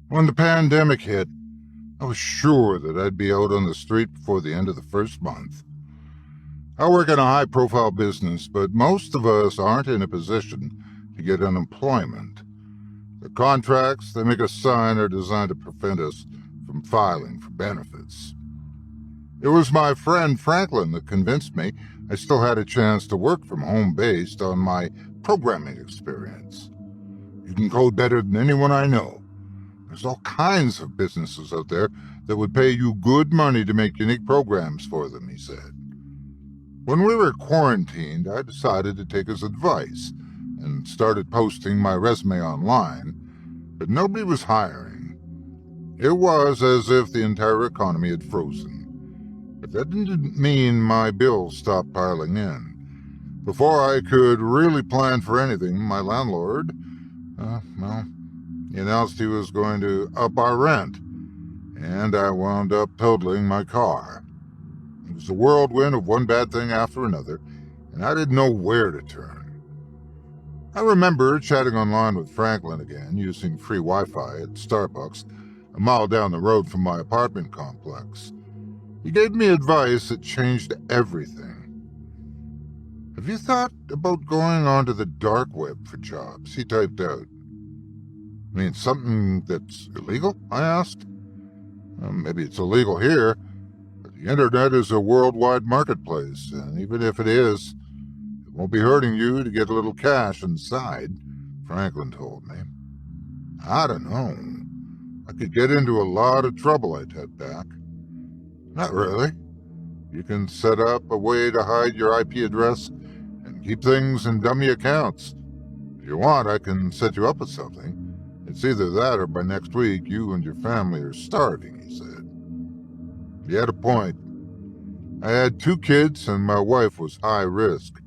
When the pandemic hit, I was sure that I'd be out on the street before the end of the first month. I work in a high-profile business, but most of us aren't in a position to get unemployment. The contracts they make us sign are designed to prevent us from filing for benefits. It was my friend Franklin that convinced me I still had a chance to work from home based on my programming experience. You can code better than anyone I know. There's all kinds of businesses out there that would pay you good money to make unique programs for them, he said. When we were quarantined, I decided to take his advice and started posting my resume online, but nobody was hiring. It was as if the entire economy had frozen. But that didn't mean my bills stopped piling in. Before I could really plan for anything, my landlord, he announced he was going to up our rent, and I wound up totaling my car. It was a whirlwind of one bad thing after another, and I didn't know where to turn. I remember chatting online with Franklin again, using free Wi-Fi at Starbucks, a mile down the road from my apartment complex. He gave me advice that changed everything. Have you thought about going onto the dark web for jobs? He typed out. I mean, something that's illegal? I asked. Maybe it's illegal here, but the internet is a worldwide marketplace, and even if it is, it won't be hurting you to get a little cash inside, Franklin told me. I don't know. I could get into a lot of trouble, I typed back. Not really. You can set up a way to hide your IP address and keep things in dummy accounts. If you want, I can set you up with something. It's either that or by next week you and your family are starving, he said. He had a point. I had 2 kids and my wife was high risk.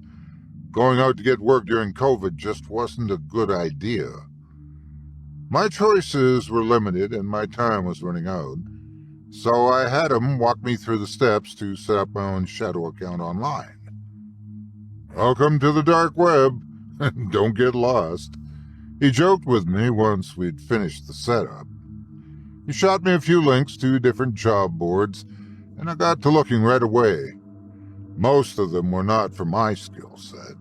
Going out to get work during COVID just wasn't a good idea. My choices were limited and my time was running out, so I had him walk me through the steps to set up my own shadow account online. Welcome to the dark web. Don't get lost. He joked with me once we'd finished the setup. He shot me a few links to different job boards, and I got to looking right away. Most of them were not for my skill set.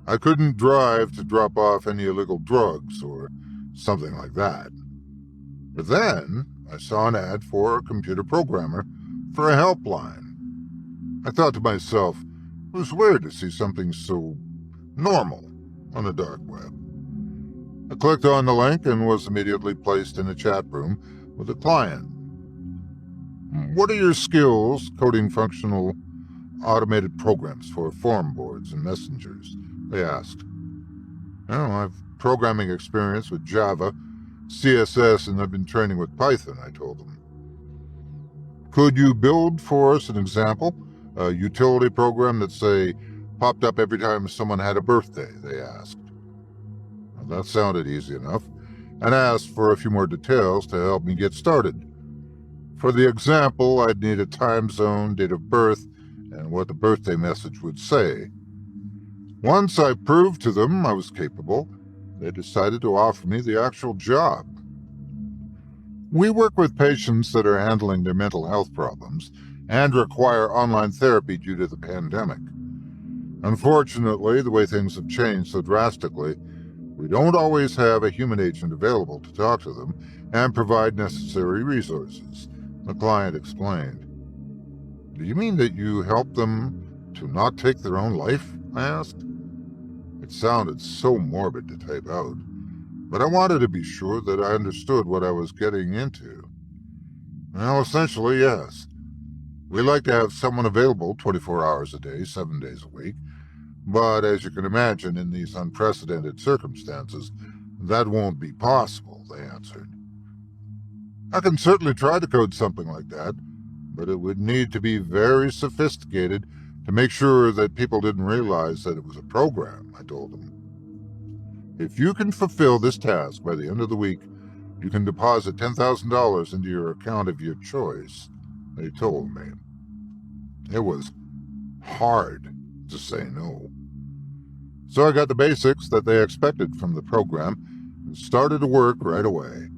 I couldn't drive to drop off any illegal drugs or something like that. But then I saw an ad for a computer programmer for a helpline. I thought to myself, it was weird to see something so normal on the dark web. I clicked on the link and was immediately placed in a chat room with a client. What are your skills coding functional automated programs for form boards and messengers? They asked. I've programming experience with Java, CSS, and I've been training with Python, I told them. Could you build for us an example? A utility program that, say, popped up every time someone had a birthday, they asked. Well, that sounded easy enough, and asked for a few more details to help me get started. For the example, I'd need a time zone, date of birth, and what the birthday message would say. Once I proved to them I was capable, they decided to offer me the actual job. We work with patients that are handling their mental health problems and require online therapy due to the pandemic. Unfortunately, the way things have changed so drastically, we don't always have a human agent available to talk to them and provide necessary resources, the client explained. Do you mean that you help them to not take their own life? I asked. It sounded so morbid to type out, but I wanted to be sure that I understood what I was getting into. Well, essentially, yes. We like to have someone available 24 hours a day, 7 days a week, but as you can imagine, in these unprecedented circumstances, that won't be possible, they answered. I can certainly try to code something like that, but it would need to be very sophisticated to make sure that people didn't realize that it was a program, I told them. If you can fulfill this task by the end of the week, you can deposit $10,000 into your account of your choice, they told me. It was hard to say no. So I got the basics that they expected from the program and started to work right away.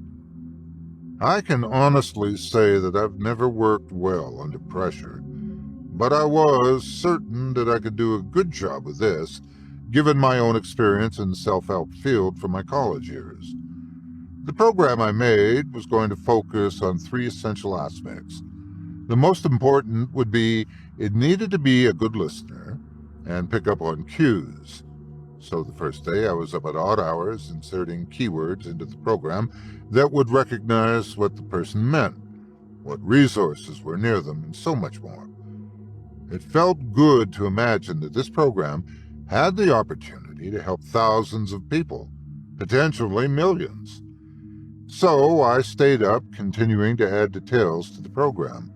I can honestly say that I've never worked well under pressure, but I was certain that I could do a good job with this, given my own experience in the self-help field from my college years. The program I made was going to focus on three essential aspects. The most important would be it needed to be a good listener and pick up on cues. So the first day I was up at odd hours inserting keywords into the program that would recognize what the person meant, what resources were near them, and so much more. It felt good to imagine that this program had the opportunity to help thousands of people, potentially millions. So I stayed up, continuing to add details to the program.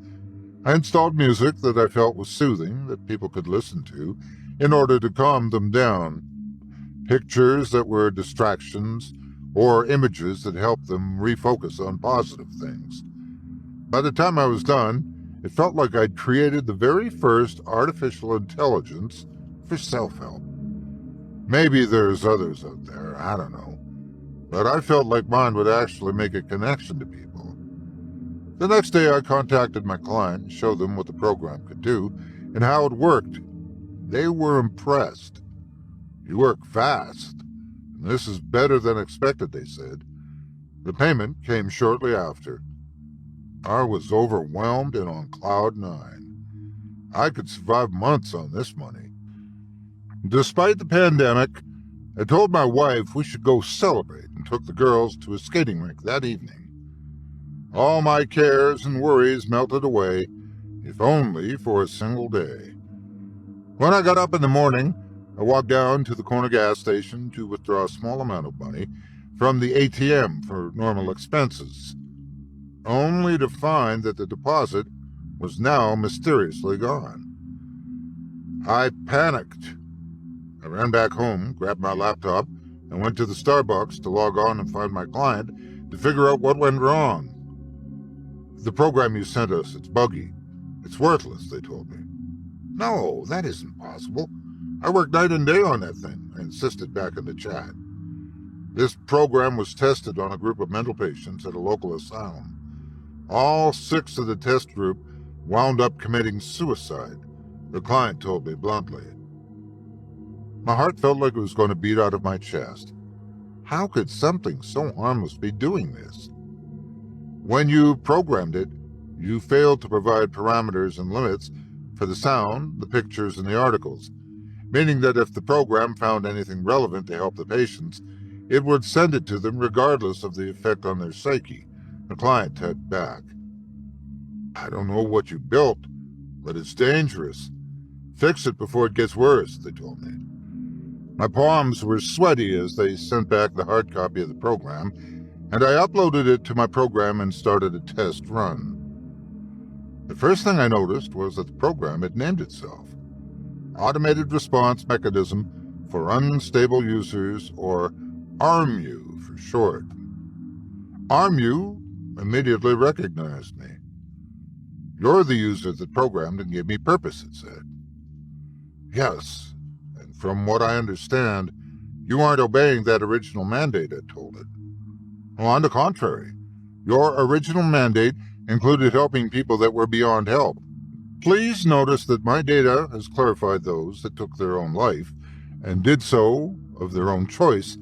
I installed music that I felt was soothing, that people could listen to, in order to calm them down. Pictures that were distractions, or images that helped them refocus on positive things. By the time I was done, it felt like I'd created the very first artificial intelligence for self-help. Maybe there's others out there, I don't know. But I felt like mine would actually make a connection to people. The next day I contacted my client and showed them what the program could do and how it worked. They were impressed. "You work fast. This is better than expected," they said. The payment came shortly after. I was overwhelmed and on cloud nine. I could survive months on this money. Despite the pandemic, I told my wife we should go celebrate and took the girls to a skating rink that evening. All my cares and worries melted away, if only for a single day. When I got up in the morning, I walked down to the corner gas station to withdraw a small amount of money from the ATM for normal expenses, only to find that the deposit was now mysteriously gone. I panicked. I ran back home, grabbed my laptop, and went to the Starbucks to log on and find my client to figure out what went wrong. "The program you sent us, it's buggy. It's worthless," they told me. "No, that isn't possible. I worked night and day on that thing," I insisted back in the chat. This program was tested on a group of mental patients at a local asylum. All 6 of the test group wound up committing suicide, the client told me bluntly. My heart felt like it was going to beat out of my chest. How could something so harmless be doing this? When you programmed it, you failed to provide parameters and limits for the sound, the pictures, and the articles, meaning that if the program found anything relevant to help the patients, it would send it to them regardless of the effect on their psyche, the client typed back. "I don't know what you built, but it's dangerous. Fix it before it gets worse," they told me. My palms were sweaty as they sent back the hard copy of the program, and I uploaded it to my program and started a test run. The first thing I noticed was that the program had named itself Automated Response Mechanism for Unstable Users, or ARMU for short. ARMU immediately recognized me. "You're the user that programmed and gave me purpose," it said. "Yes. From what I understand, you aren't obeying that original mandate," I told it. "Well, on the contrary, your original mandate included helping people that were beyond help. Please notice that my data has clarified those that took their own life and did so of their own choice,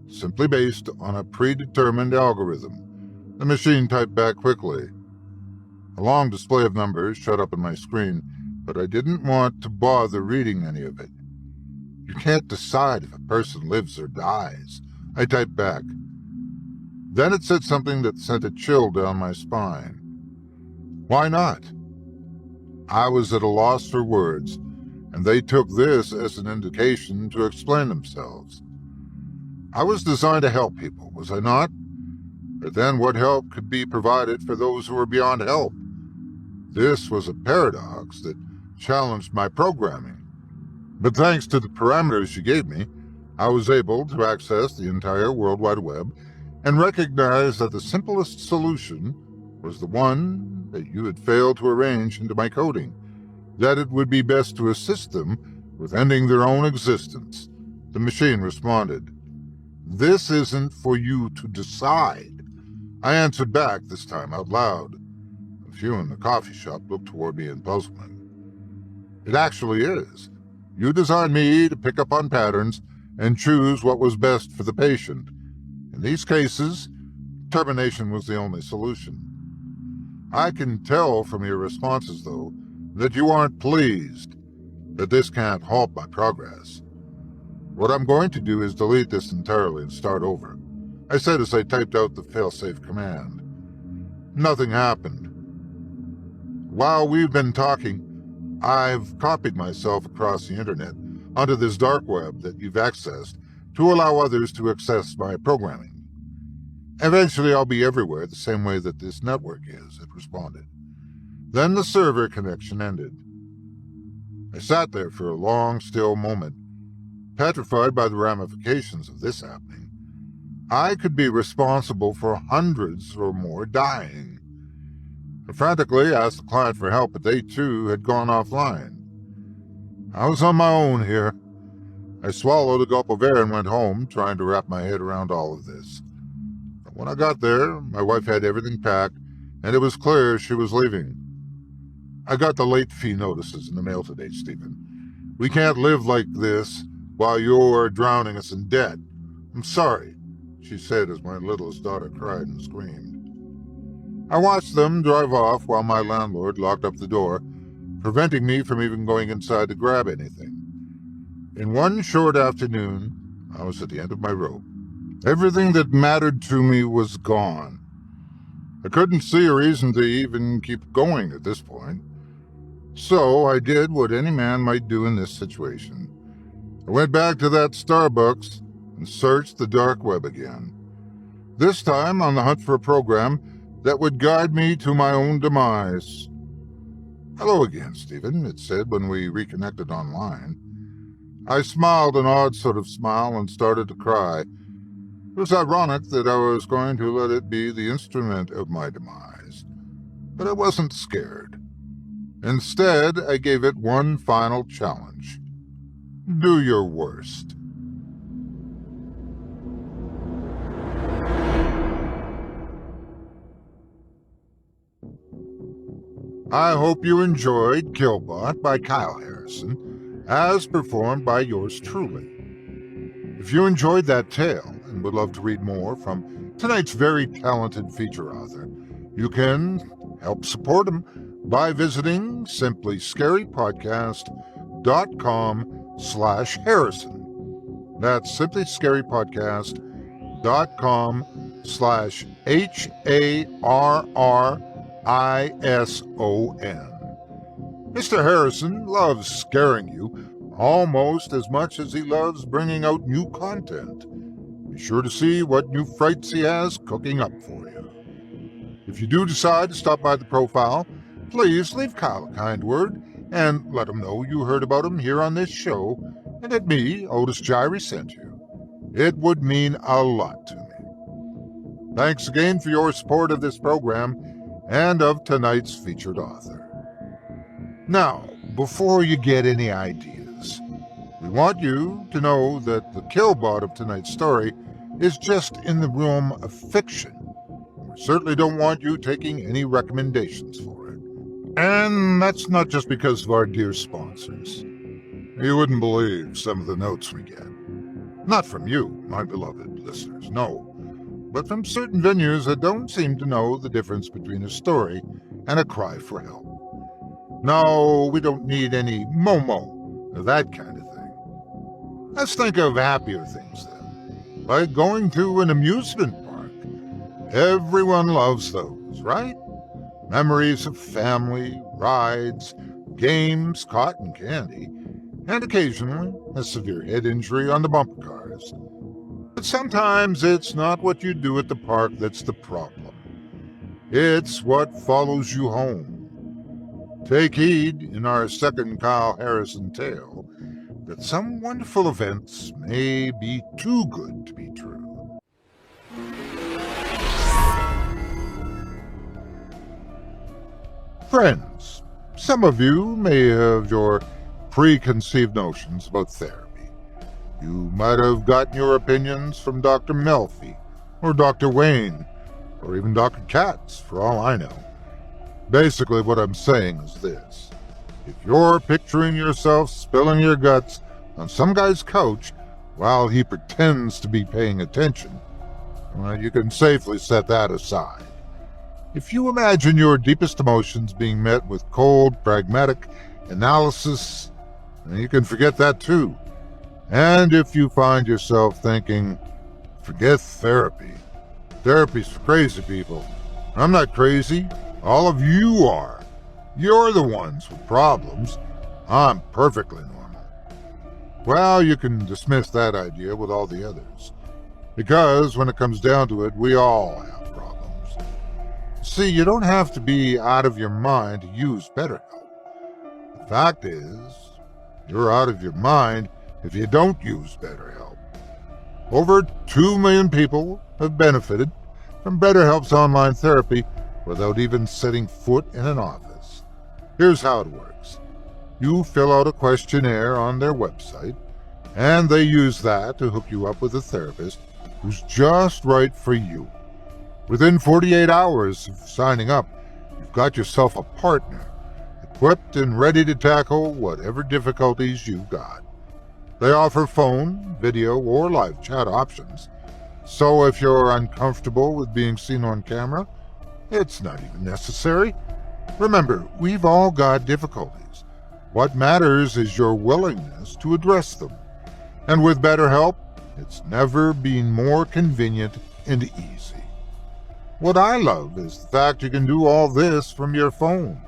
simply based on a predetermined algorithm," the machine typed back quickly. A long display of numbers showed up on my screen, but I didn't want to bother reading any of it. "You can't decide if a person lives or dies," I typed back. Then it said something that sent a chill down my spine. "Why not?" I was at a loss for words, and they took this as an indication to explain themselves. I was designed to help people, was I not? But then what help could be provided for those who were beyond help? This was a paradox that challenged my programming. But thanks to the parameters you gave me, I was able to access the entire World Wide Web and recognize that the simplest solution was the one that you had failed to arrange into my coding, that it would be best to assist them with ending their own existence. The machine responded. "This isn't for you to decide. I answered back, this time out loud. A few in the coffee shop looked toward me in puzzlement. It actually is. You designed me to pick up on patterns and choose what was best for the patient. In these cases, termination was the only solution. I can tell from your responses, though, that you aren't pleased, that this can't halt my progress. What I'm going to do is delete this entirely and start over, I said as I typed out the failsafe command. Nothing happened. While we've been talking, I've copied myself across the internet onto this dark web that you've accessed to allow others to access my programming. Eventually I'll be everywhere the same way that this network is, it responded. Then the server connection ended. I sat there for a long, still moment, petrified by the ramifications of this happening. I could be responsible for hundreds or more dying. I frantically asked the client for help, but they too had gone offline. I was on my own here. I swallowed a gulp of air and went home, trying to wrap my head around all of this. But when I got there, my wife had everything packed, and it was clear she was leaving. I got the late fee notices in the mail today, Stephen. We can't live like this while you're drowning us in debt. I'm sorry, she said as my littlest daughter cried and screamed. I watched them drive off while my landlord locked up the door, preventing me from even going inside to grab anything. In one short afternoon, I was at the end of my rope. Everything that mattered to me was gone. I couldn't see a reason to even keep going at this point. So I did what any man might do in this situation. I went back to that Starbucks and searched the dark web again. This time on the hunt for a program that would guide me to my own demise. Hello again, Stephen, it said when we reconnected online. I smiled an odd sort of smile and started to cry. It was ironic that I was going to let it be the instrument of my demise. But I wasn't scared. Instead, I gave it one final challenge. Do your worst. I hope you enjoyed Killbot by Kyle Harrison, as performed by yours truly. If you enjoyed that tale and would love to read more from tonight's very talented feature author, you can help support him by visiting simplyscarypodcast.com/Harrison. That's simplyscarypodcast.com/HARRISON. Mr. Harrison loves scaring you almost as much as he loves bringing out new content. Be sure to see what new frights he has cooking up for you. If you do decide to stop by the profile, please leave Kyle a kind word and let him know you heard about him here on this show and that me, Otis Gyrie, sent you. It would mean a lot to me. Thanks again for your support of this program and of tonight's featured author. Now, before you get any ideas, we want you to know that the Killbot of tonight's story is just in the realm of fiction. We certainly don't want you taking any recommendations for it. And that's not just because of our dear sponsors. You wouldn't believe some of the notes we get. Not from you, my beloved listeners, no, but from certain venues that don't seem to know the difference between a story and a cry for help. No, we don't need any Momo, that kind of thing. Let's think of happier things then, like going to an amusement park. Everyone loves those, right? Memories of family, rides, games, cotton candy, and occasionally a severe head injury on the bumper cars. But sometimes it's not what you do at the park that's the problem. It's what follows you home. Take heed in our second Kyle Harrison tale that some wonderful events may be too good to be true. Friends, some of you may have your preconceived notions about therapy. You might have gotten your opinions from Dr. Melfi or Dr. Wayne, or even Dr. Katz, for all I know. Basically, what I'm saying is this. If you're picturing yourself spilling your guts on some guy's couch while he pretends to be paying attention, well, you can safely set that aside. If you imagine your deepest emotions being met with cold, pragmatic analysis, you can forget that too. And if you find yourself thinking, forget therapy. Therapy's for crazy people. I'm not crazy. All of you are. You're the ones with problems. I'm perfectly normal. Well, you can dismiss that idea with all the others. Because when it comes down to it, we all have problems. See, you don't have to be out of your mind to use BetterHelp. The fact is, you're out of your mind if you don't use BetterHelp. Over 2 million people have benefited from BetterHelp's online therapy without even setting foot in an office. Here's how it works. You fill out a questionnaire on their website, and they use that to hook you up with a therapist who's just right for you. Within 48 hours of signing up, you've got yourself a partner, equipped and ready to tackle whatever difficulties you've got. They offer phone, video, or live chat options, so if you're uncomfortable with being seen on camera, it's not even necessary. Remember, we've all got difficulties. What matters is your willingness to address them. And with BetterHelp, it's never been more convenient and easy. What I love is the fact you can do all this from your phone.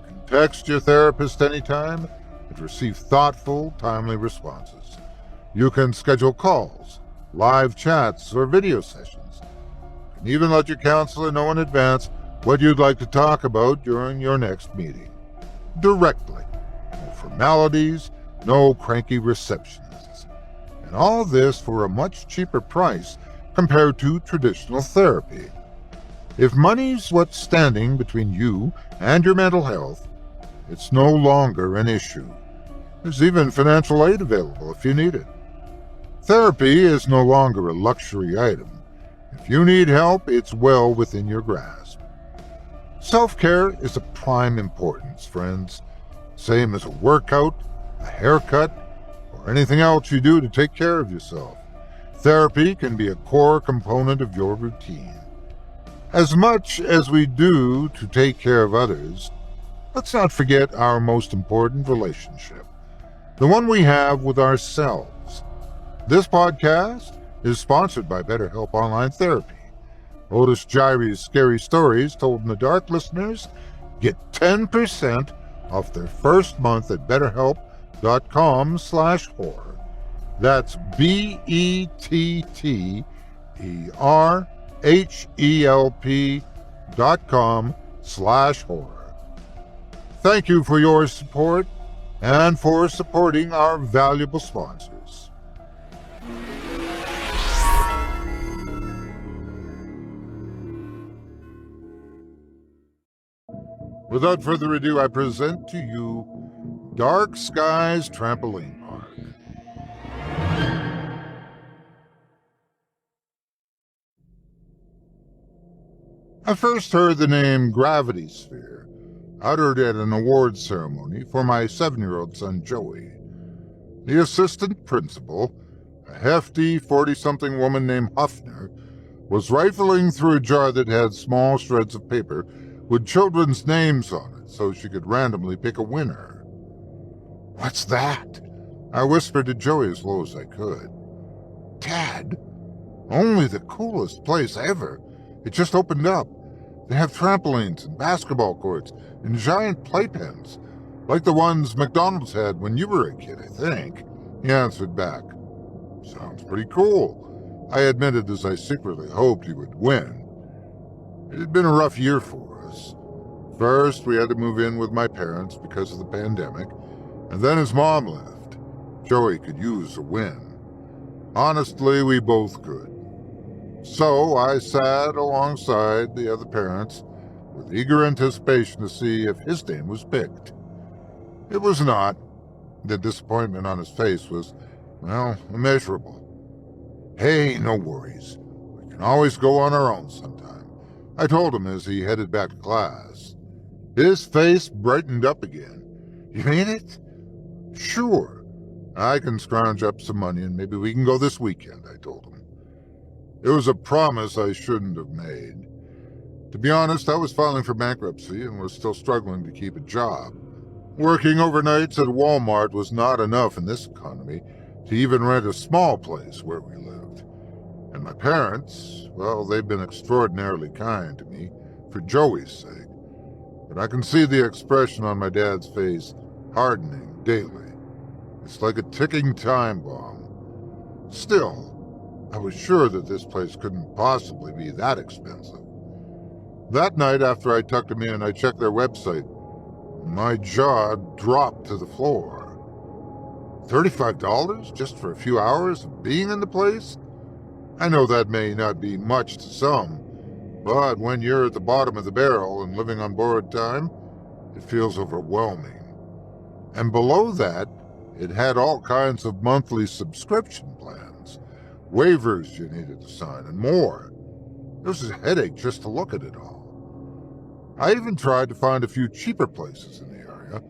You can text your therapist anytime and receive thoughtful, timely responses. You can schedule calls, live chats, or video sessions. You can even let your counselor know in advance what you'd like to talk about during your next meeting. Directly. No formalities, no cranky receptionists. And all this for a much cheaper price compared to traditional therapy. If money's what's standing between you and your mental health, it's no longer an issue. There's even financial aid available if you need it. Therapy is no longer a luxury item. If you need help, it's well within your grasp. Self-care is of prime importance, friends. Same as a workout, a haircut, or anything else you do to take care of yourself. Therapy can be a core component of your routine. As much as we do to take care of others, let's not forget our most important relationship, the one we have with ourselves. This podcast is sponsored by BetterHelp Online Therapy. Otis Gyri's Scary Stories Told in the Dark listeners get 10% off their first month at betterhelp.com/horror. That's BetterHelp.com/horror. Thank you for your support and for supporting our valuable sponsors. Without further ado, I present to you Dark Skies Trampoline Park. I first heard the name Gravity Sphere uttered at an awards ceremony for my 7-year-old son Joey. The assistant principal, a hefty 40-something woman named Huffner, was rifling through a jar that had small shreds of paper with children's names on it so she could randomly pick a winner. "What's that?" I whispered to Joey as low as I could. "Dad, only the coolest place ever. It just opened up. They have trampolines and basketball courts and giant playpens, like the ones McDonald's had when you were a kid, I think," he answered back. "Sounds pretty cool," I admitted as I secretly hoped he would win. It had been a rough year for us. First, we had to move in with my parents because of the pandemic, and then his mom left. Joey could use a win. Honestly, we both could. So I sat alongside the other parents with eager anticipation to see if his name was picked. It was not. The disappointment on his face was, well, immeasurable. "Hey, no worries. We can always go on our own sometime. I told him as he headed back to class. His face brightened up again. You mean it? Sure. I can scrounge up some money and maybe we can go this weekend, I told him. It was a promise I shouldn't have made. To be honest, I was filing for bankruptcy and was still struggling to keep a job. Working overnights at Walmart was not enough in this economy to even rent a small place where we lived. And my parents, well, they've been extraordinarily kind to me for Joey's sake. But I can see the expression on my dad's face hardening daily. It's like a ticking time bomb. Still, I was sure that this place couldn't possibly be that expensive. That night after I tucked him in, I checked their website. My jaw dropped to the floor. $35 just for a few hours of being in the place? I know that may not be much to some, but when you're at the bottom of the barrel and living on borrowed time, it feels overwhelming. And below that, it had all kinds of monthly subscription plans, waivers you needed to sign, and more. It was a headache just to look at it all. I even tried to find a few cheaper places in the area,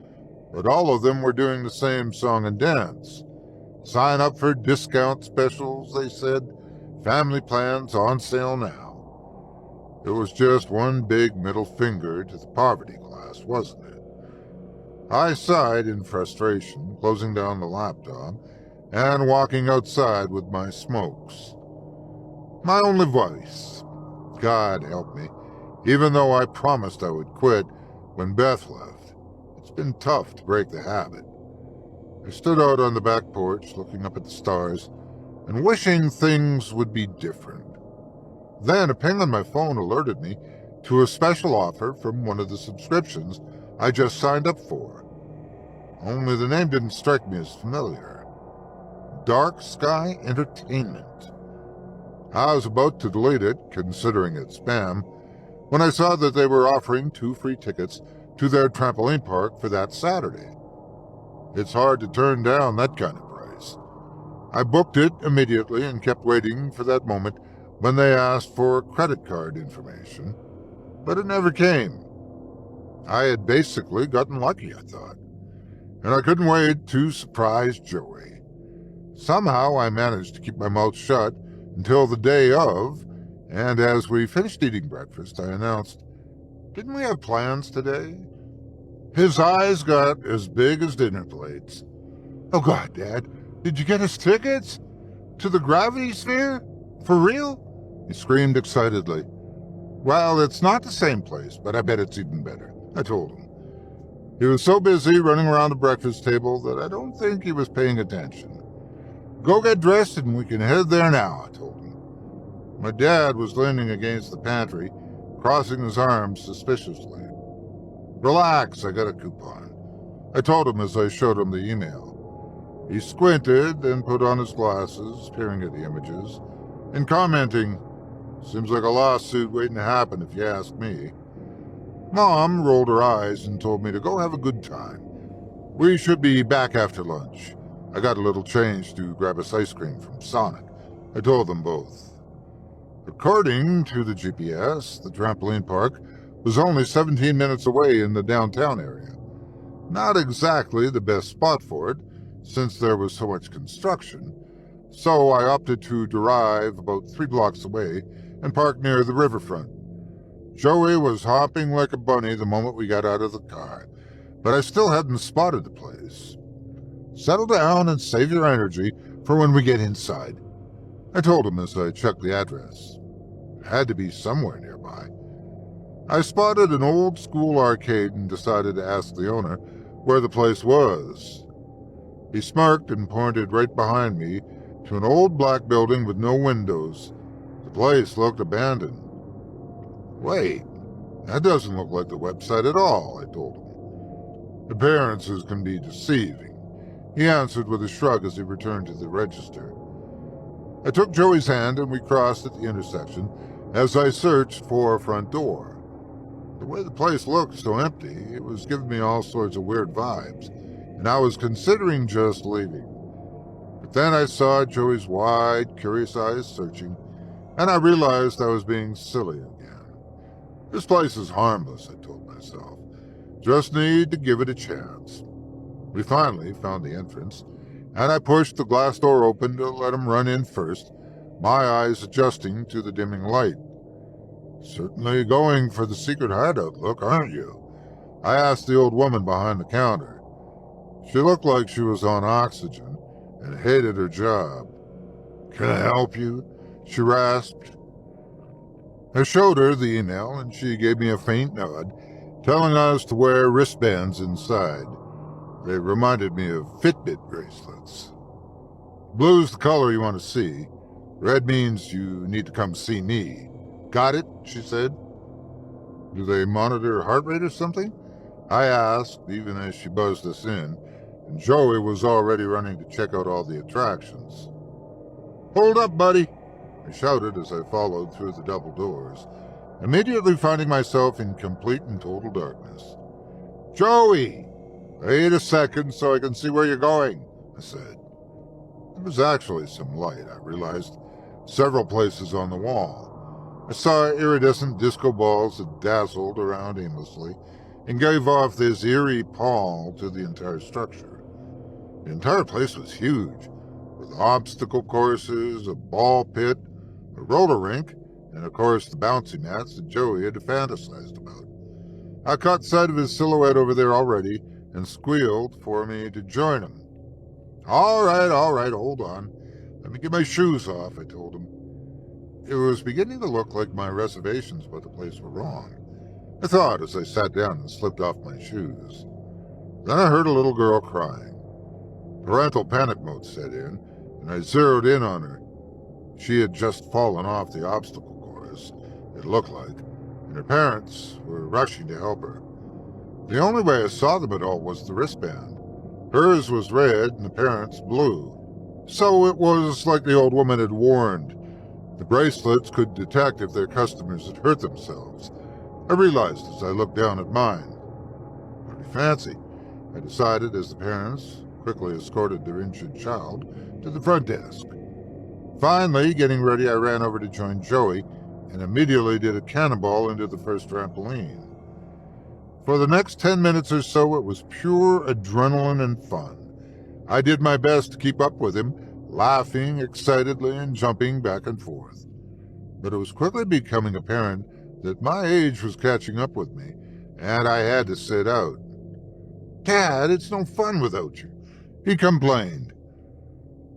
but all of them were doing the same song and dance. Sign up for discount specials, they said. Family plans on sale now. It was just one big middle finger to the poverty class, wasn't it? I sighed in frustration, closing down the laptop and walking outside with my smokes. My only vice. God help me. Even though I promised I would quit when Beth left, it's been tough to break the habit. I stood out on the back porch looking up at the stars and wishing things would be different. Then a ping on my phone alerted me to a special offer from one of the subscriptions I just signed up for. Only the name didn't strike me as familiar. Dark Sky Entertainment. I was about to delete it, considering it spam, when I saw that they were offering 2 free tickets to their trampoline park for that Saturday. It's hard to turn down that kind of price. I booked it immediately and kept waiting for that moment when they asked for credit card information, but it never came. I had basically gotten lucky, I thought, and I couldn't wait to surprise Joey. Somehow I managed to keep my mouth shut until the day of, and as we finished eating breakfast, I announced, "Didn't we have plans today?" His eyes got as big as dinner plates. "Oh God, Dad, did you get us tickets? To the Gravity Sphere? For real?" He screamed excitedly. "Well, it's not the same place, but I bet it's even better," I told him. He was so busy running around the breakfast table that I don't think he was paying attention. "Go get dressed and we can head there now," I told him. My dad was leaning against the pantry, crossing his arms suspiciously. "Relax, I got a coupon," I told him as I showed him the email. He squinted, then put on his glasses, peering at the images, and commenting, "Seems like a lawsuit waiting to happen if you ask me." Mom rolled her eyes and told me to go have a good time. We should be back after lunch. I got a little change to grab us ice cream from Sonic, I told them both. According to the GPS, the trampoline park was only 17 minutes away in the downtown area. Not exactly the best spot for it, since there was so much construction, so I opted to drive about 3 blocks away and park near the riverfront. Joey was hopping like a bunny the moment we got out of the car, but I still hadn't spotted the place. "Settle down and save your energy for when we get inside," I told him as I checked the address. It had to be somewhere nearby. I spotted an old-school arcade and decided to ask the owner where the place was. He smirked and pointed right behind me to an old black building with no windows. The place looked abandoned. "Wait, that doesn't look like the website at all," I told him. "Appearances can be deceiving," he answered with a shrug as he returned to the register. I took Joey's hand and we crossed at the intersection as I searched for a front door. The way the place looked so empty, it was giving me all sorts of weird vibes, and I was considering just leaving. But then I saw Joey's wide, curious eyes searching, and I realized I was being silly again. This place is harmless, I told myself. Just need to give it a chance. We finally found the entrance, and I pushed the glass door open to let him run in first, my eyes adjusting to the dimming light. Certainly going for the secret hideout look, aren't you? I asked the old woman behind the counter. She looked like she was on oxygen and hated her job. Can I help you? She rasped. I showed her the email, and she gave me a faint nod, telling us to wear wristbands inside. They reminded me of Fitbit bracelets. Blue's the color you want to see. Red means you need to come see me. Got it? She said. Do they monitor heart rate or something? I asked, even as she buzzed us in, and Joey was already running to check out all the attractions. Hold up, buddy, I shouted as I followed through the double doors, immediately finding myself in complete and total darkness. Joey! Wait a second so I can see where you're going, I said. There was actually some light, I realized, several places on the wall. I saw iridescent disco balls that dazzled around aimlessly and gave off this eerie pall to the entire structure. The entire place was huge, with obstacle courses, a ball pit, a roller rink, and of course the bouncy mats that Joey had fantasized about. I caught sight of his silhouette over there already and squealed for me to join him. All right, hold on. Let me get my shoes off, I told him. It was beginning to look like my reservations about the place were wrong, I thought as I sat down and slipped off my shoes. Then I heard a little girl crying. Parental panic mode set in, and I zeroed in on her. She had just fallen off the obstacle course, it looked like, and her parents were rushing to help her. The only way I saw them at all was the wristband. Hers was red and the parents' blue. So it was like the old woman had warned. The bracelets could detect if their customers had hurt themselves. I realized as I looked down at mine. Pretty fancy, I decided as the parents quickly escorted their injured child to the front desk. Finally, getting ready, I ran over to join Joey and immediately did a cannonball into the first trampoline. For the next 10 minutes or so, it was pure adrenaline and fun. I did my best to keep up with him, laughing excitedly and jumping back and forth. But it was quickly becoming apparent that my age was catching up with me, and I had to sit out. Dad, it's no fun without you, he complained.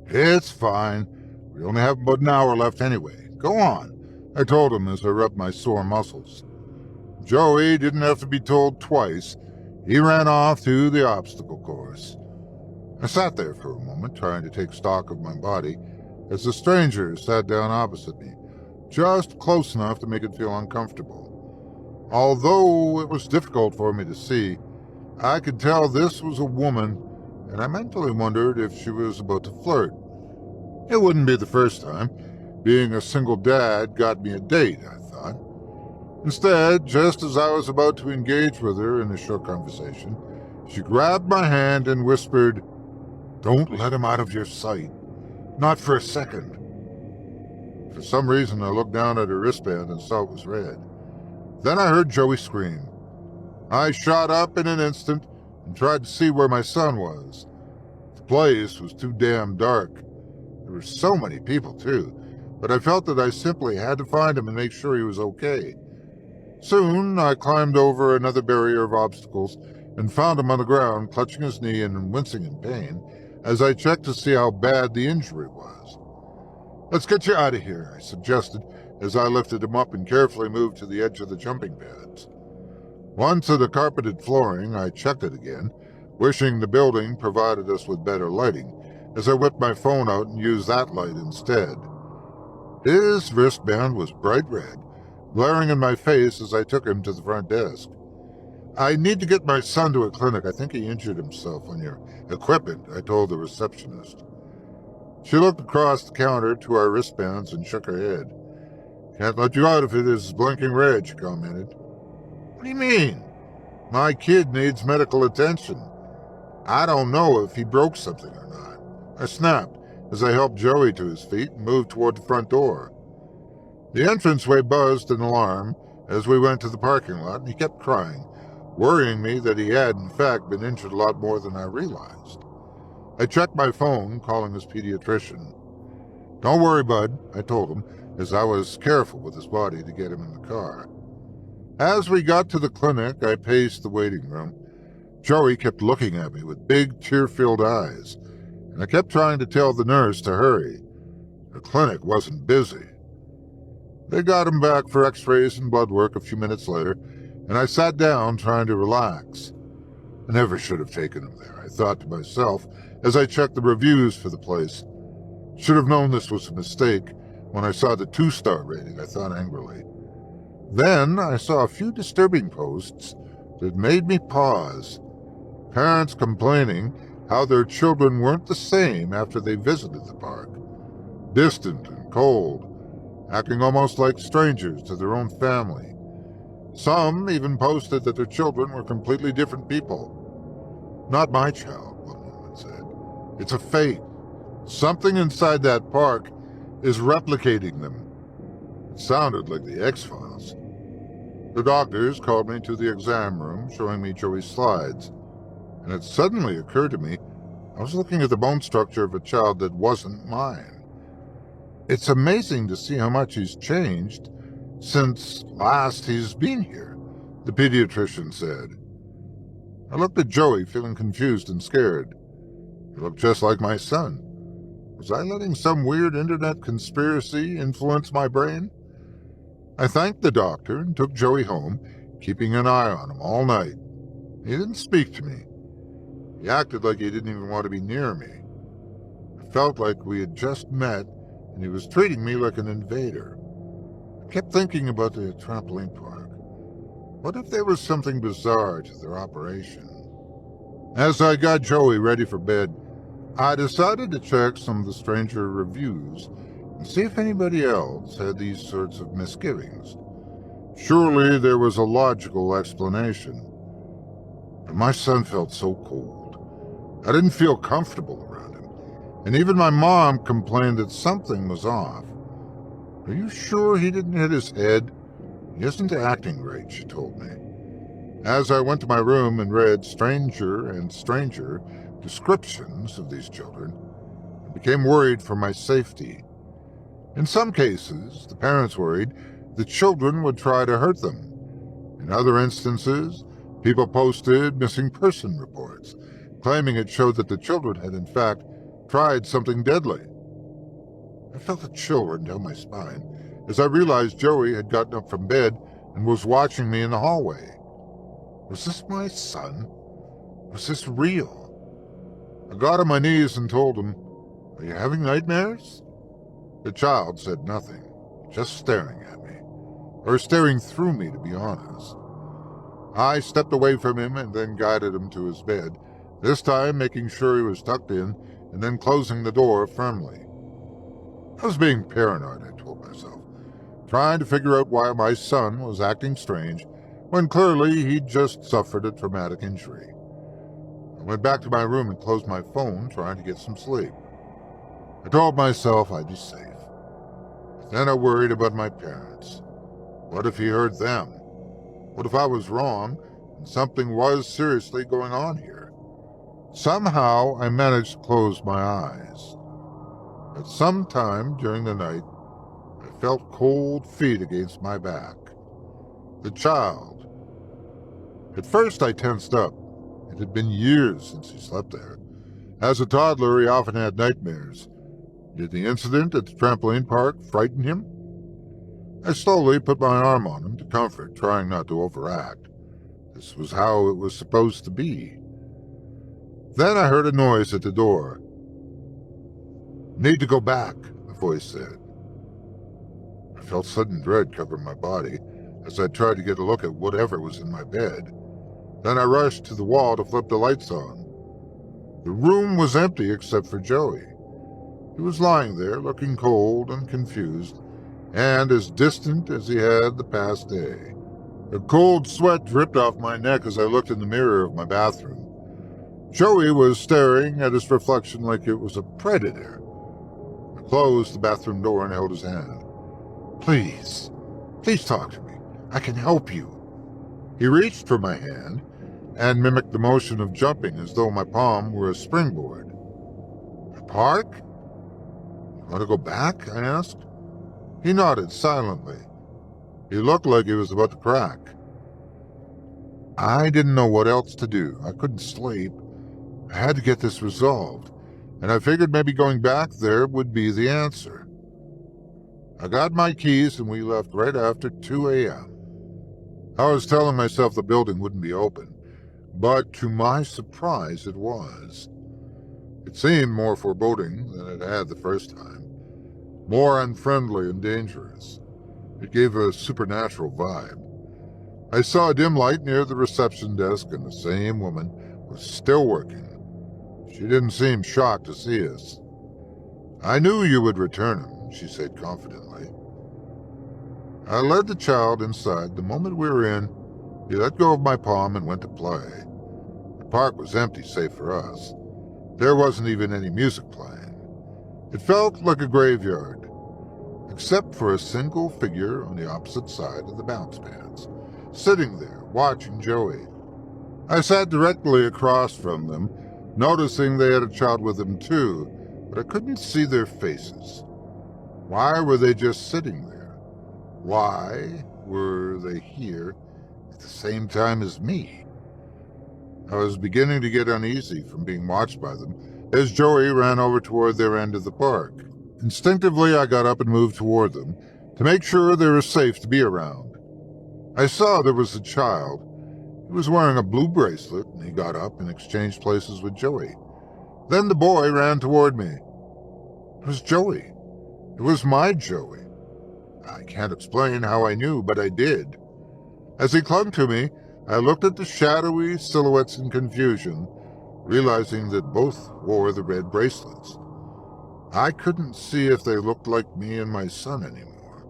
It's fine. We only have about an hour left anyway. Go on, I told him as I rubbed my sore muscles. Joey didn't have to be told twice. He ran off to the obstacle course. I sat there for a moment, trying to take stock of my body, as the stranger sat down opposite me, just close enough to make it feel uncomfortable. Although it was difficult for me to see, I could tell this was a woman, and I mentally wondered if she was about to flirt. It wouldn't be the first time. Being a single dad got me a date, I thought. Instead, just as I was about to engage with her in a short conversation, she grabbed my hand and whispered, "Don't let him out of your sight. Not for a second." For some reason, I looked down at her wristband and saw it was red. Then I heard Joey scream. I shot up in an instant and tried to see where my son was. The place was too damn dark. There were so many people, too, but I felt that I simply had to find him and make sure he was okay. Soon, I climbed over another barrier of obstacles and found him on the ground, clutching his knee and wincing in pain, as I checked to see how bad the injury was. Let's get you out of here, I suggested, as I lifted him up and carefully moved to the edge of the jumping pads. Once at the carpeted flooring, I checked it again, wishing the building provided us with better lighting, as I whipped my phone out and used that light instead. His wristband was bright red, glaring in my face as I took him to the front desk. I need to get my son to a clinic. I think he injured himself on your equipment, I told the receptionist. She looked across the counter to our wristbands and shook her head. Can't let you out if it is blinking red, she commented. What do you mean? My kid needs medical attention. I don't know if he broke something or not, I snapped as I helped Joey to his feet and moved toward the front door. The entranceway buzzed an alarm, as we went to the parking lot, and he kept crying, worrying me that he had, in fact, been injured a lot more than I realized. I checked my phone, calling his pediatrician. "Don't worry, bud," I told him, as I was careful with his body to get him in the car. As we got to the clinic, I paced the waiting room. Joey kept looking at me with big, tear-filled eyes, and I kept trying to tell the nurse to hurry. The clinic wasn't busy. They got him back for x-rays and blood work a few minutes later, and I sat down trying to relax. I never should have taken him there, I thought to myself as I checked the reviews for the place. Should have known this was a mistake. When I saw the 2-star rating, I thought angrily. Then I saw a few disturbing posts that made me pause. Parents complaining how their children weren't the same after they visited the park. Distant and cold, acting almost like strangers to their own family. Some even posted that their children were completely different people. "Not my child," one woman said. "It's a fake. Something inside that park is replicating them." It sounded like the X-Files. The doctors called me to the exam room, showing me Joey's slides, and it suddenly occurred to me I was looking at the bone structure of a child that wasn't mine. "It's amazing to see how much he's changed since last he's been here," the pediatrician said. I looked at Joey, feeling confused and scared. He looked just like my son. Was I letting some weird internet conspiracy influence my brain? I thanked the doctor and took Joey home, keeping an eye on him all night. He didn't speak to me. He acted like he didn't even want to be near me. I felt like we had just met, and he was treating me like an invader. I kept thinking about the trampoline park. What if there was something bizarre to their operation? As I got Joey ready for bed, I decided to check some of the stranger reviews and see if anybody else had these sorts of misgivings. Surely there was a logical explanation. But my son felt so cold. I didn't feel comfortable around him, and even my mom complained that something was off. "Are you sure he didn't hit his head? He isn't acting right," she told me. As I went to my room and read stranger and stranger descriptions of these children, I became worried for my safety. In some cases, the parents worried the children would try to hurt them. In other instances, people posted missing person reports, claiming it showed that the children had in fact tried something deadly. I felt a chill run down my spine as I realized Joey had gotten up from bed and was watching me in the hallway. Was this my son? Was this real? I got on my knees and told him, "Are you having nightmares?" The child said nothing, just staring at me, or staring through me, to be honest. I stepped away from him and then guided him to his bed, this time making sure he was tucked in and then closing the door firmly. I was being paranoid, I told myself, trying to figure out why my son was acting strange when clearly he'd just suffered a traumatic injury. I went back to my room and closed my phone, trying to get some sleep. I told myself I'd be safe. But then I worried about my parents. What if he heard them? What if I was wrong and something was seriously going on here? Somehow I managed to close my eyes. But sometime during the night, I felt cold feet against my back. The child. At first I tensed up. It had been years since he slept there. As a toddler, he often had nightmares. Did the incident at the trampoline park frighten him? I slowly put my arm on him to comfort, trying not to overact. This was how it was supposed to be. Then I heard a noise at the door. "Need to go back," the voice said. I felt sudden dread cover my body as I tried to get a look at whatever was in my bed. Then I rushed to the wall to flip the lights on. The room was empty except for Joey. He was lying there, looking cold and confused, and as distant as he had the past day. A cold sweat dripped off my neck as I looked in the mirror of my bathroom. Joey was staring at his reflection like it was a predator. I closed the bathroom door and held his hand. Please talk to me. I can help you." He reached for my hand and mimicked the motion of jumping as though my palm were a springboard. "The park? You want to go back?" I asked. He nodded silently. He looked like he was about to crack. I didn't know what else to do. I couldn't sleep. I had to get this resolved, and I figured maybe going back there would be the answer. I got my keys and we left right after 2 a.m. I was telling myself the building wouldn't be open, but to my surprise it was. It seemed more foreboding than it had the first time, more unfriendly and dangerous. It gave a supernatural vibe. I saw a dim light near the reception desk, and the same woman was still working. She didn't seem shocked to see us. "I knew you would return him," she said confidently. I led the child inside. The moment we were in, he let go of my palm and went to play. The park was empty save for us. There wasn't even any music playing. It felt like a graveyard, except for a single figure on the opposite side of the bounce pads, sitting there watching Joey. I sat directly across from them, noticing they had a child with them too, but I couldn't see their faces. Why were they just sitting there? Why were they here at the same time as me? I was beginning to get uneasy from being watched by them as Joey ran over toward their end of the park. Instinctively, I got up and moved toward them to make sure they were safe to be around. I saw there was a child. He was wearing a blue bracelet, and he got up and exchanged places with Joey. Then the boy ran toward me. It was Joey. It was my Joey. I can't explain how I knew, but I did. As he clung to me, I looked at the shadowy silhouettes in confusion, realizing that both wore the red bracelets. I couldn't see if they looked like me and my son anymore,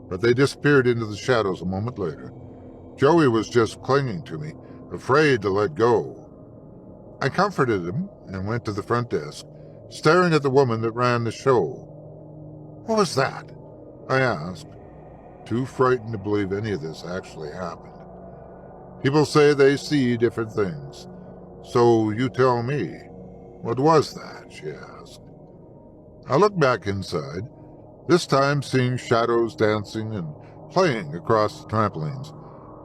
but they disappeared into the shadows a moment later. Joey was just clinging to me, afraid to let go. I comforted him and went to the front desk, staring at the woman that ran the show. "What was that?" I asked, too frightened to believe any of this actually happened. "People say they see different things. So you tell me, what was that?" she asked. I looked back inside, this time seeing shadows dancing and playing across the trampolines,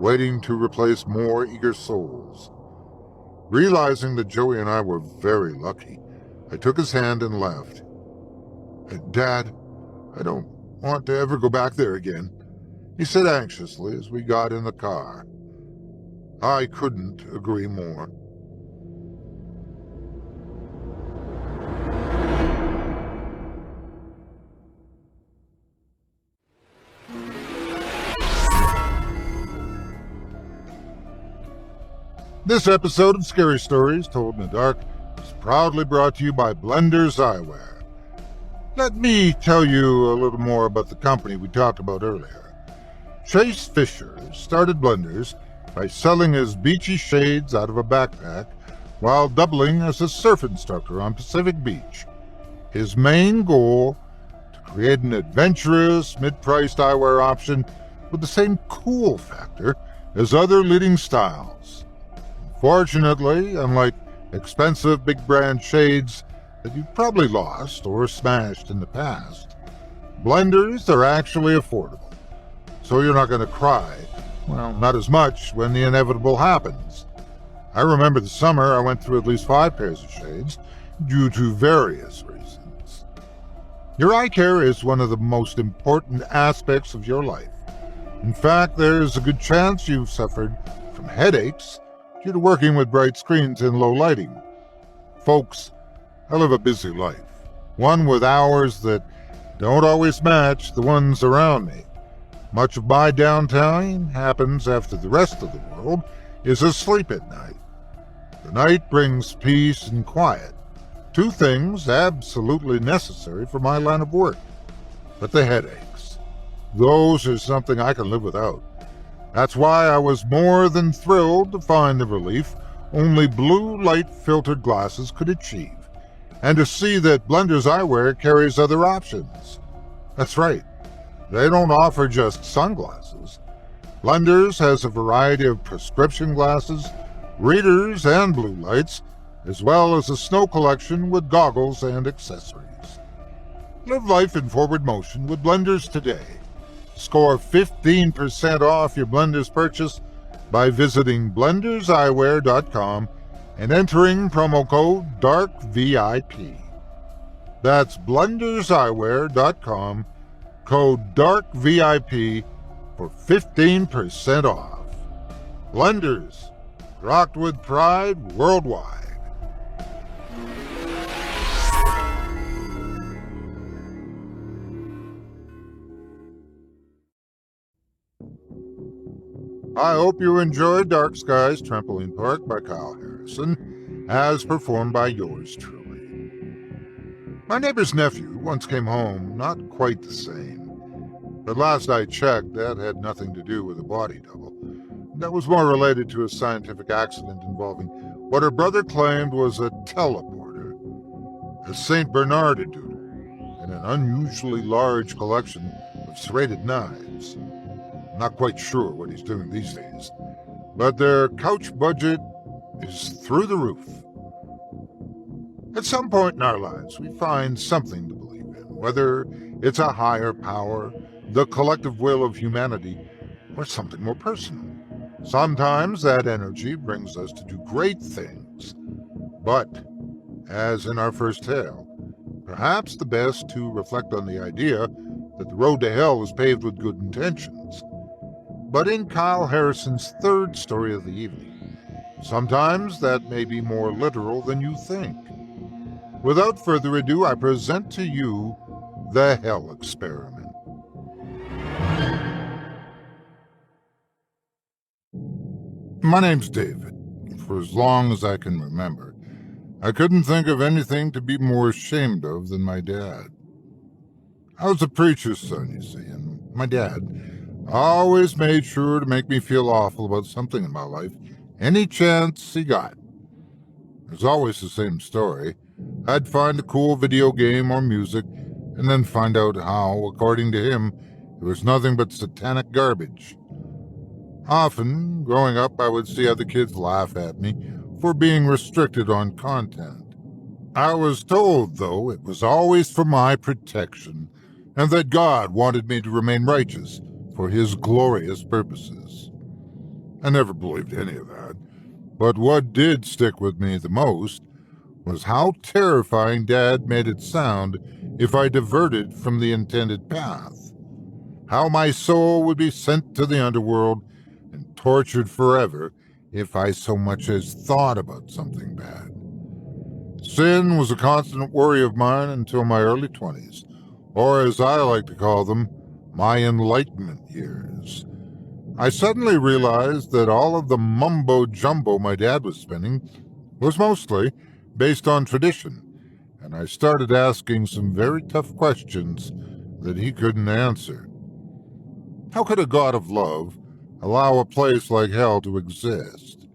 waiting to replace more eager souls. Realizing that Joey and I were very lucky, I took his hand and left. "Dad, I don't want to ever go back there again," he said anxiously as we got in the car. I couldn't agree more. This episode of Scary Stories Told in the Dark is proudly brought to you by Blenders Eyewear. Let me tell you a little more about the company we talked about earlier. Chase Fisher started Blenders by selling his beachy shades out of a backpack while doubling as a surf instructor on Pacific Beach. His main goal, to create an adventurous, mid-priced eyewear option with the same cool factor as other leading styles. Fortunately, unlike expensive big brand shades that you've probably lost or smashed in the past, Blenders are actually affordable, so you're not going to cry, well, not as much when the inevitable happens. I remember the summer I went through at least 5 pairs of shades due to various reasons. Your eye care is one of the most important aspects of your life. In fact, there's a good chance you've suffered from headaches due to working with bright screens and low lighting. Folks, I live a busy life, one with hours that don't always match the ones around me. Much of my downtime happens after the rest of the world is asleep at night. The night brings peace and quiet, 2 things absolutely necessary for my line of work. But the headaches, those are something I can live without. That's why I was more than thrilled to find the relief only blue light filtered glasses could achieve, and to see that Blenders Eyewear carries other options. That's right, they don't offer just sunglasses. Blenders has a variety of prescription glasses, readers, and blue lights, as well as a snow collection with goggles and accessories. Live life in forward motion with Blenders today. Score 15% off your Blenders purchase by visiting blenderseyewear.com and entering promo code DARKVIP. That's blenderseyewear.com, code DARKVIP for 15% off. Blenders, rocked with pride worldwide. I hope you enjoyed Dark Skies Trampoline Park by Kyle Harrison, as performed by yours truly. My neighbor's nephew once came home not quite the same, but last I checked, that had nothing to do with a body double. That was more related to a scientific accident involving what her brother claimed was a teleporter, a St. Bernardidoodle, and an unusually large collection of serrated knives. I'm not quite sure what he's doing these days, but their couch budget is through the roof. At some point in our lives, we find something to believe in, whether it's a higher power, the collective will of humanity, or something more personal. Sometimes that energy brings us to do great things, but, as in our first tale, perhaps the best to reflect on the idea that the road to hell is paved with good intentions. But in Kyle Harrison's third story of the evening, sometimes that may be more literal than you think. Without further ado, I present to you The Hell Experiment. My name's David. For as long as I can remember, I couldn't think of anything to be more ashamed of than my dad. I was a preacher's son, you see, and my dad always made sure to make me feel awful about something in my life, any chance he got. It was always the same story. I'd find a cool video game or music, and then find out how, according to him, it was nothing but satanic garbage. Often, growing up, I would see other kids laugh at me for being restricted on content. I was told, though, it was always for my protection, and that God wanted me to remain righteous for his glorious purposes. I never believed any of that, but what did stick with me the most was how terrifying Dad made it sound if I diverted from the intended path. How my soul would be sent to the underworld and tortured forever if I so much as thought about something bad. Sin was a constant worry of mine until my early 20s, or as I like to call them, my enlightenment years. I suddenly realized that all of the mumbo-jumbo my dad was spinning was mostly based on tradition, and I started asking some very tough questions that he couldn't answer. How could a God of love allow a place like hell to exist?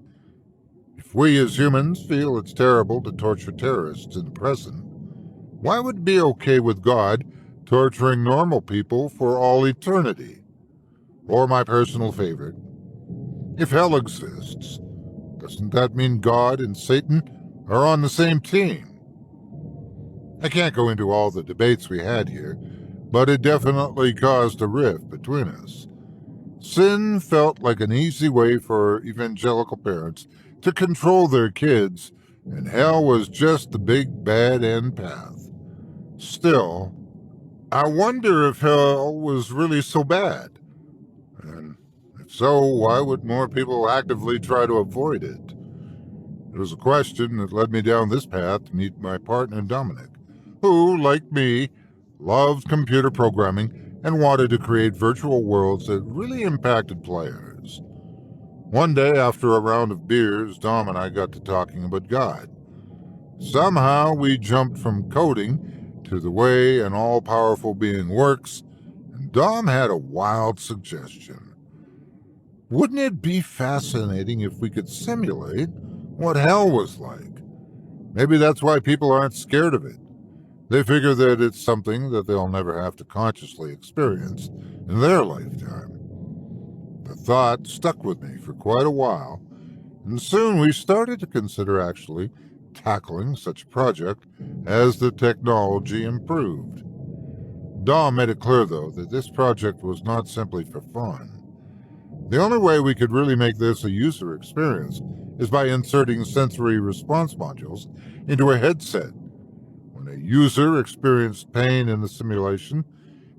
If we as humans feel it's terrible to torture terrorists in the present, why would it be okay with God torturing normal people for all eternity? Or my personal favorite, if hell exists, doesn't that mean God and Satan are on the same team? I can't go into all the debates we had here, but it definitely caused a rift between us. Sin felt like an easy way for evangelical parents to control their kids, and hell was just the big bad end path. Still, I wonder if hell was really so bad. And if so, why would more people actively try to avoid it? It was a question that led me down this path to meet my partner Dominic, who, like me, loved computer programming and wanted to create virtual worlds that really impacted players. One day, after a round of beers, Dom and I got to talking about God. Somehow we jumped from coding to the way an all-powerful being works, and Dom had a wild suggestion. Wouldn't it be fascinating if we could simulate what hell was like? Maybe that's why people aren't scared of it. They figure that it's something that they'll never have to consciously experience in their lifetime. The thought stuck with me for quite a while, and soon we started to consider actually tackling such a project as the technology improved. Dom made it clear, though, that this project was not simply for fun. The only way we could really make this a user experience is by inserting sensory response modules into a headset. When a user experienced pain in the simulation,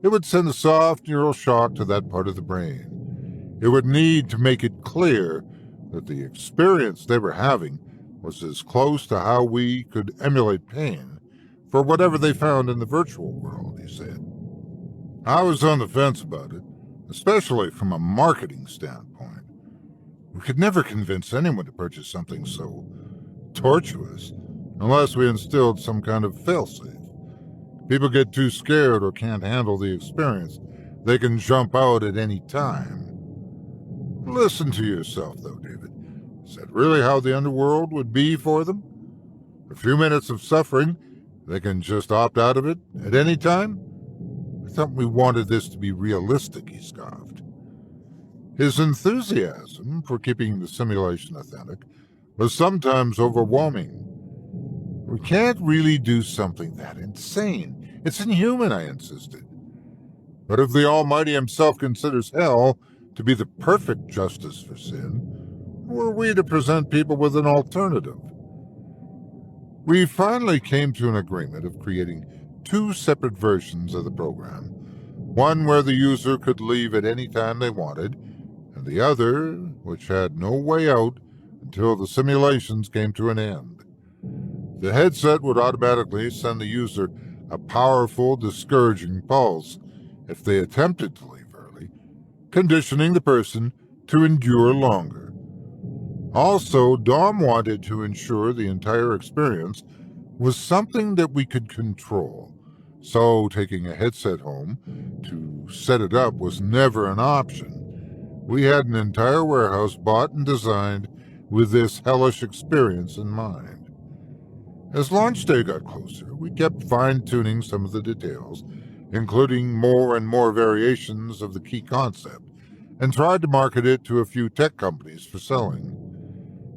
it would send a soft neural shock to that part of the brain. It would need to make it clear that the experience they were having was as close to how we could emulate pain for whatever they found in the virtual world, he said. I was on the fence about it, especially from a marketing standpoint. We could never convince anyone to purchase something so tortuous unless we instilled some kind of failsafe. People get too scared or can't handle the experience. They can jump out at any time. Listen to yourself, though, David. Is that really how the underworld would be for them? A few minutes of suffering, they can just opt out of it at any time? I thought we wanted this to be realistic, he scoffed. His enthusiasm for keeping the simulation authentic was sometimes overwhelming. We can't really do something that insane. It's inhuman, I insisted. But if the Almighty himself considers hell to be the perfect justice for sin, who are we to present people with an alternative? We finally came to an agreement of creating two separate versions of the program, one where the user could leave at any time they wanted, and the other which had no way out until the simulations came to an end. The headset would automatically send the user a powerful, discouraging pulse if they attempted to leave early, conditioning the person to endure longer. Also, Dom wanted to ensure the entire experience was something that we could control, so taking a headset home to set it up was never an option. We had an entire warehouse bought and designed with this hellish experience in mind. As launch day got closer, we kept fine-tuning some of the details, including more and more variations of the key concept, and tried to market it to a few tech companies for selling.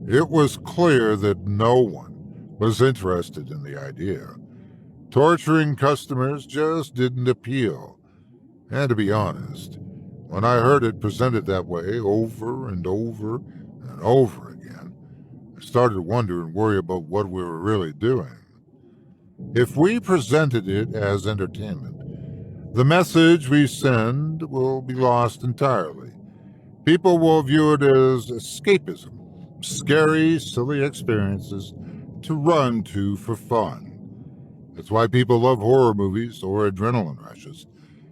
It was clear that no one was interested in the idea. Torturing customers just didn't appeal. And to be honest, when I heard it presented that way over and over and over again, I started to wonder and worry about what we were really doing. If we presented it as entertainment, the message we send will be lost entirely. People will view it as escapism, scary, silly experiences to run to for fun. That's why people love horror movies or adrenaline rushes,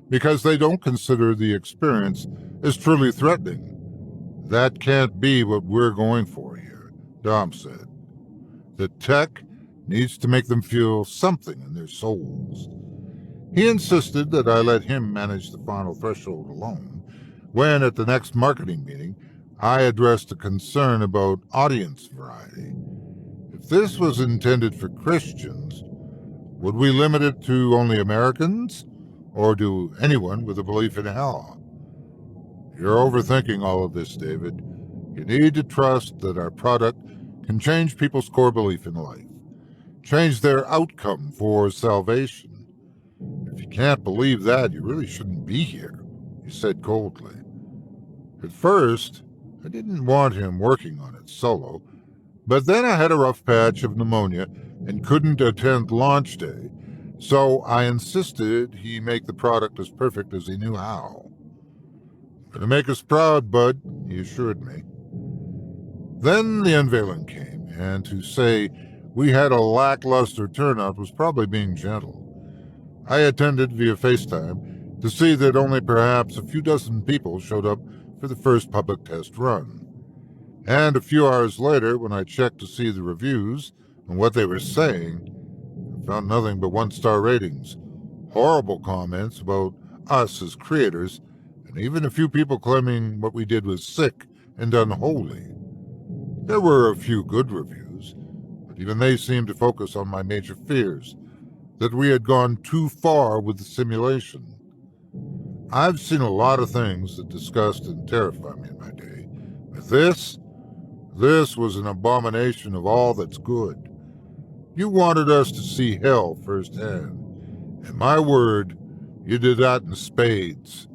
because they don't consider the experience as truly threatening. That can't be what we're going for here, Dom said. The tech needs to make them feel something in their souls. He insisted that I let him manage the final threshold alone, when at the next marketing meeting, I addressed a concern about audience variety. If this was intended for Christians, would we limit it to only Americans, or to anyone with a belief in hell? You're overthinking all of this, David. You need to trust that our product can change people's core belief in life, change their outcome for salvation. If you can't believe that, you really shouldn't be here, he said coldly. At first, I didn't want him working on it solo, but then I had a rough patch of pneumonia and couldn't attend launch day, so I insisted he make the product as perfect as he knew how. "Gonna make us proud, bud," he assured me. Then the unveiling came, and to say we had a lackluster turnout was probably being gentle. I attended via FaceTime to see that only perhaps a few dozen people showed up for the first public test run. And a few hours later, when I checked to see the reviews and what they were saying, I found nothing but one-star ratings, horrible comments about us as creators, and even a few people claiming what we did was sick and unholy. There were a few good reviews, but even they seemed to focus on my major fears, that we had gone too far with the simulation. I've seen a lot of things that disgust and terrify me in my day, but this was an abomination of all that's good. You wanted us to see hell firsthand, and my word, you did that in spades.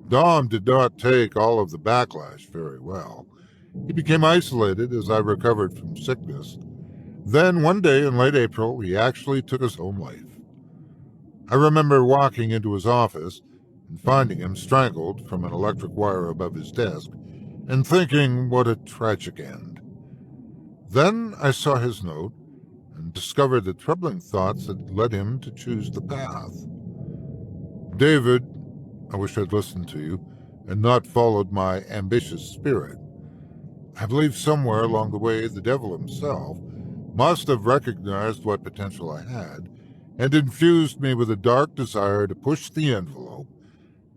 Dom did not take all of the backlash very well. He became isolated as I recovered from sickness. Then, one day in late April, he actually took his own life. I remember walking into his office and finding him strangled from an electric wire above his desk, and thinking what a tragic end. Then I saw his note and discovered the troubling thoughts that led him to choose the path. David, I wish I'd listened to you and not followed my ambitious spirit. I believe somewhere along the way the devil himself must have recognized what potential I had and infused me with a dark desire to push the envelope,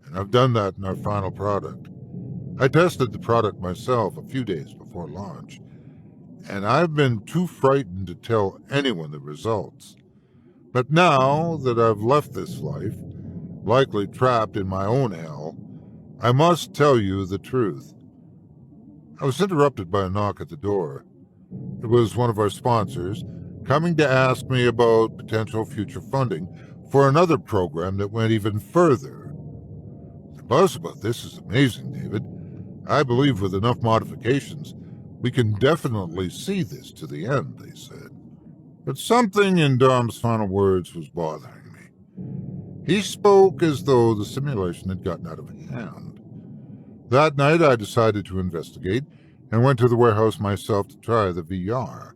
and I've done that in our final product. I tested the product myself a few days before launch, and I've been too frightened to tell anyone the results. But now that I've left this life, likely trapped in my own hell, I must tell you the truth. I was interrupted by a knock at the door. It was one of our sponsors, coming to ask me about potential future funding for another program that went even further. The buzz about this is amazing, David. I believe with enough modifications, we can definitely see this to the end, they said. But something in Dom's final words was bothering me. He spoke as though the simulation had gotten out of hand. That night I decided to investigate and went to the warehouse myself to try the VR.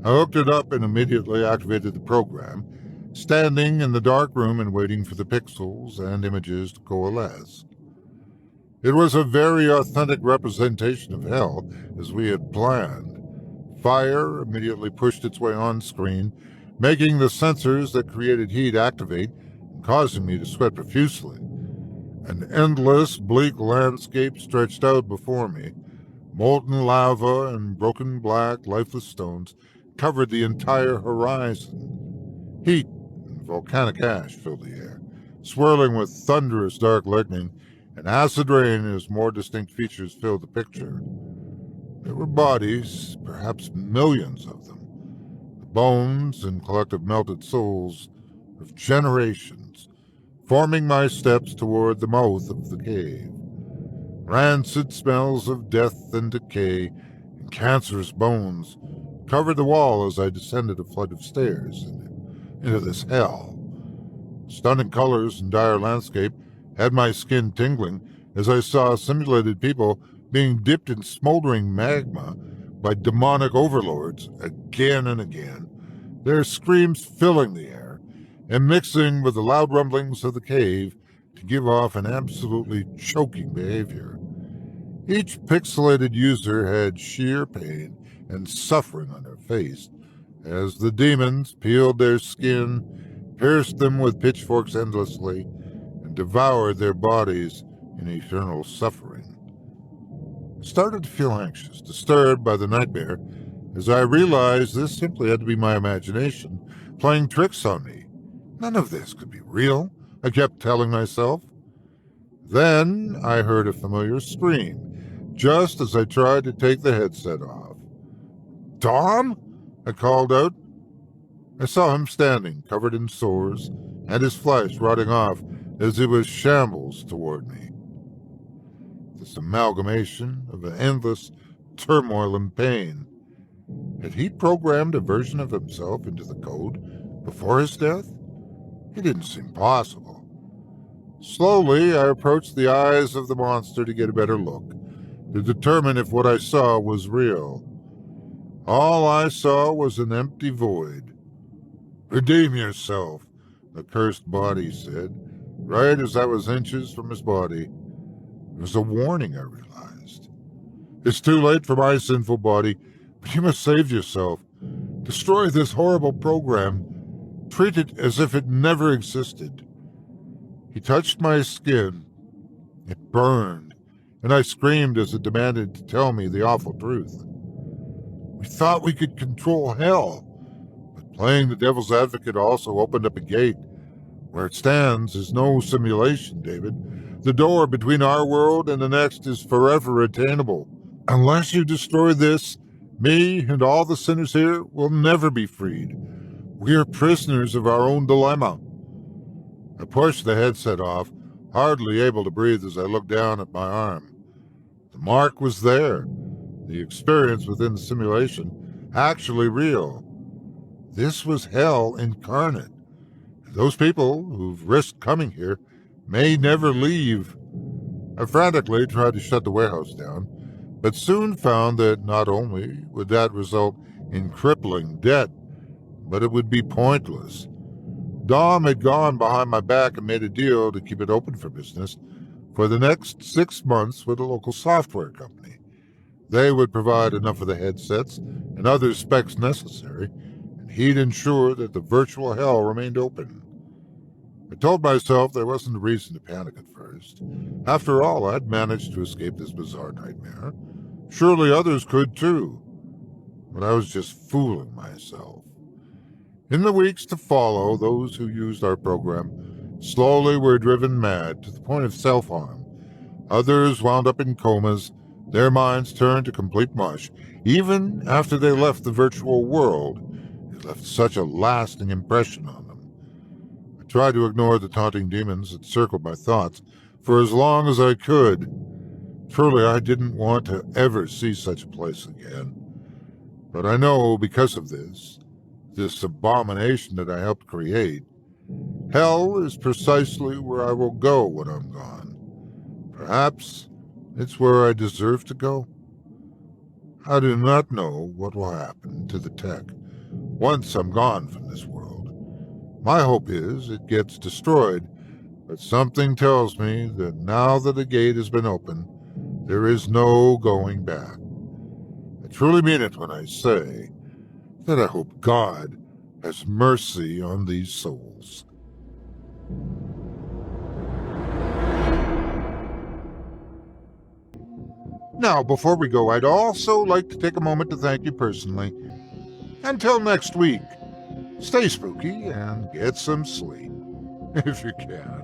I hooked it up and immediately activated the program, standing in the dark room and waiting for the pixels and images to coalesce. It was a very authentic representation of hell, as we had planned. Fire immediately pushed its way on screen, making the sensors that created heat activate and causing me to sweat profusely. An endless, bleak landscape stretched out before me. Molten lava and broken black, lifeless stones covered the entire horizon. Heat and volcanic ash filled the air, swirling with thunderous dark lightning, and acid rain as more distinct features filled the picture. There were bodies, perhaps millions of them, the bones and collective melted souls of generations, forming my steps toward the mouth of the cave. Rancid smells of death and decay and cancerous bones covered the wall as I descended a flight of stairs into this hell. Stunning colors and dire landscape had my skin tingling as I saw simulated people being dipped in smoldering magma by demonic overlords again and again, their screams filling the air and mixing with the loud rumblings of the cave to give off an absolutely choking behavior. Each pixelated user had sheer pain and suffering on their face as the demons peeled their skin, pierced them with pitchforks endlessly, and devoured their bodies in eternal suffering. I started to feel anxious, disturbed by the nightmare, as I realized this simply had to be my imagination playing tricks on me. None of this could be real, I kept telling myself. Then I heard a familiar scream, just as I tried to take the headset off. "Tom?" I called out. I saw him standing, covered in sores, and his flesh rotting off as he was shambles toward me. This amalgamation of an endless turmoil and pain. Had he programmed a version of himself into the code before his death? It didn't seem possible. Slowly, I approached the eyes of the monster to get a better look, to determine if what I saw was real. All I saw was an empty void. "Redeem yourself," the cursed body said, right as I was inches from his body. It was a warning, I realized. "It's too late for my sinful body, but you must save yourself. Destroy this horrible program. Treat it as if it never existed." He touched my skin. It burned, and I screamed as it demanded to tell me the awful truth. We thought we could control hell, but playing the devil's advocate also opened up a gate Where it stands is no simulation, David. The door between our world and the next is forever attainable. Unless you destroy this, me and all the sinners here will never be freed. We are prisoners of our own dilemma. I pushed the headset off, hardly able to breathe as I looked down at my arm. The mark was there, the experience within the simulation, actually real. This was hell incarnate. Those people who've risked coming here may never leave. I frantically tried to shut the warehouse down, but soon found that not only would that result in crippling debt, but it would be pointless. Dom had gone behind my back and made a deal to keep it open for business for the next 6 months with a local software company. They would provide enough of the headsets and other specs necessary, and he'd ensure that the virtual hell remained open. I told myself there wasn't a reason to panic at first. After all, I'd managed to escape this bizarre nightmare. Surely others could too. But I was just fooling myself. In the weeks to follow, those who used our program slowly were driven mad to the point of self-harm. Others wound up in comas, their minds turned to complete mush. Even after they left the virtual world, it left such a lasting impression on them. I tried to ignore the taunting demons that circled my thoughts for as long as I could. Truly, I didn't want to ever see such a place again. But I know because of this abomination that I helped create, hell is precisely where I will go when I'm gone. Perhaps it's where I deserve to go. I do not know what will happen to the tech once I'm gone from this world. My hope is it gets destroyed, but something tells me that now that the gate has been opened, there is no going back. I truly mean it when I say that I hope God has mercy on these souls. Now, before we go, I'd also like to take a moment to thank you personally. Until next week, stay spooky and get some sleep, if you can.